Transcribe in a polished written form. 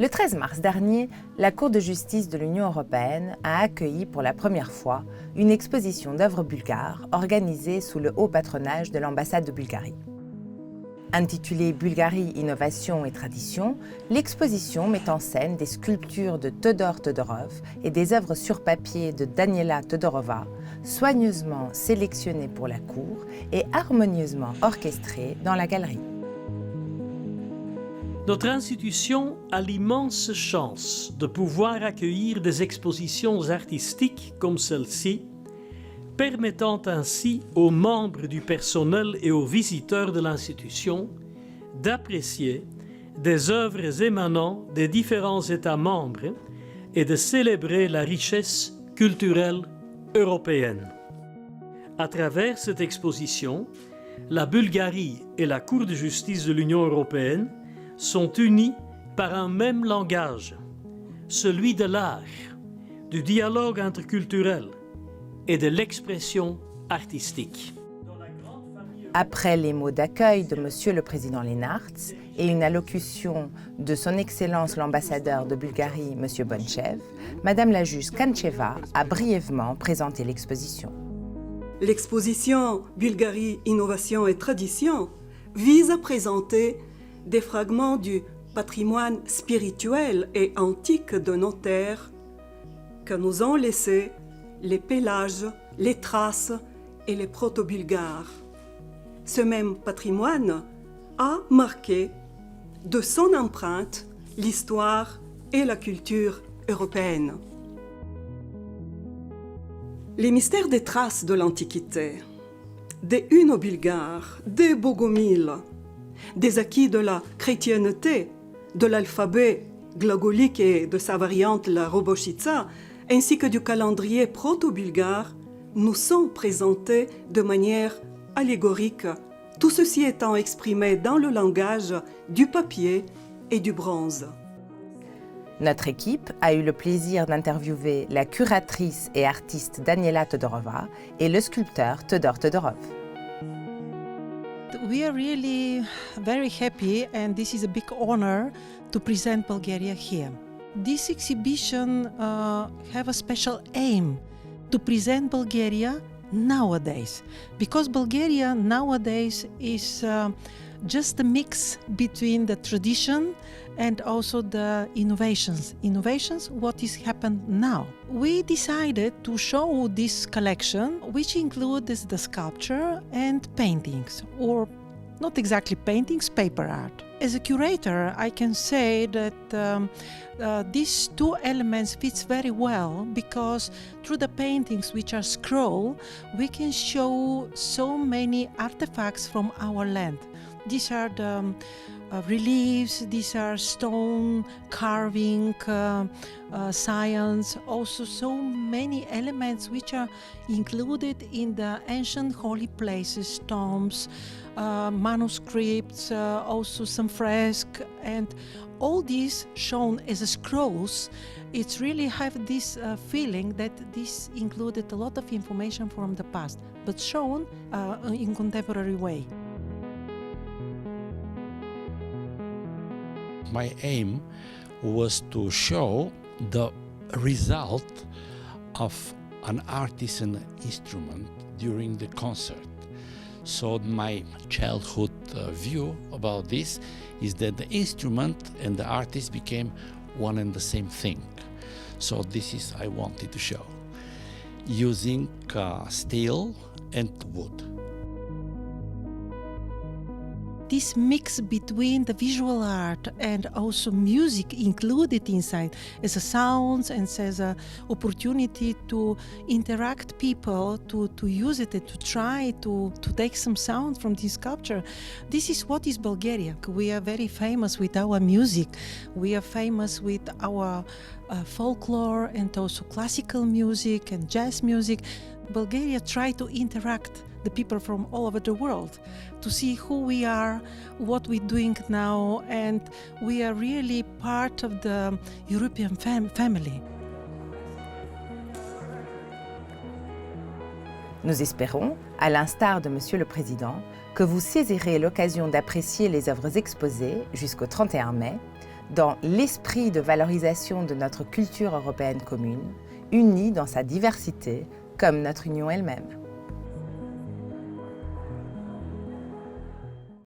Le 13 mars dernier, la Cour de justice de l'Union européenne a accueilli pour la première fois une exposition d'œuvres bulgares organisée sous le haut patronage de l'ambassade de Bulgarie. Intitulée Bulgarie, innovation et tradition, l'exposition met en scène des sculptures de Todor Todorov et des œuvres sur papier de Daniela Todorova, soigneusement sélectionnées pour la Cour et harmonieusement orchestrées dans la galerie. Notre institution a l'immense chance de pouvoir accueillir des expositions artistiques comme celle-ci, permettant ainsi aux membres du personnel et aux visiteurs de l'institution d'apprécier des œuvres émanant des différents États membres et de célébrer la richesse culturelle européenne. À travers cette exposition, la Bulgarie et la Cour de justice de l'Union européenne sont unis par un même langage, celui de l'art, du dialogue interculturel et de l'expression artistique. Après les mots d'accueil de Monsieur le Président Lenarts et une allocution de Son Excellence l'ambassadeur de Bulgarie, Monsieur Bonchev, Madame la juge Kancheva a brièvement présenté l'exposition. L'exposition Bulgarie, innovation et tradition vise à présenter des fragments du patrimoine spirituel et antique de nos terres que nous ont laissés les pélages, les traces et les proto-bulgares. Ce même patrimoine a marqué de son empreinte l'histoire et la culture européenne. Les mystères des traces de l'Antiquité, des Huno-bulgares, des Bogomils, des acquis de la chrétienté, de l'alphabet glagolique et de sa variante la robochitsa, ainsi que du calendrier proto-bulgare, nous sont présentés de manière allégorique, tout ceci étant exprimé dans le langage du papier et du bronze. Notre équipe a eu le plaisir d'interviewer la curatrice et artiste Daniela Todorova et le sculpteur Todor Todorov. We are really very happy, and this is a big honor to present Bulgaria here. This exhibition have a special aim to present Bulgaria nowadays, because Bulgaria nowadays is just a mix between the tradition and also the innovations. Innovations, what is happened now. We decided to show this collection, which includes the sculpture and paintings, or not exactly paintings, paper art. As a curator, I can say that these two elements fits very well, because through the paintings, which are scroll, we can show so many artifacts from our land. These are the reliefs, these are stone carving, science, also so many elements which are included in the ancient holy places, tombs, manuscripts, also some fresques, and all these shown as scrolls. It's really have this feeling that this included a lot of information from the past, but shown in contemporary way. My aim was to show the result of an artisan instrument during the concert. So my childhood view about this is that the instrument and the artist became one and the same thing. So this is I wanted to show, using steel and wood. This mix between the visual art and also music included inside as a sounds and as an opportunity to interact people, to use it and to try to take some sound from this sculpture. This is what is Bulgaria. We are very famous with our music. We are famous with our folklore and also classical music and jazz music. Bulgaria try to interact the people from all over the world to see who we are, what we're doing now, and we are really part of the European family. Nous espérons, à l'instar de Monsieur le Président, que vous saisirez l'occasion d'apprécier les œuvres exposées jusqu'au 31 mai, dans l'esprit de valorisation de notre culture européenne commune, unie dans sa diversité, comme notre union elle-même.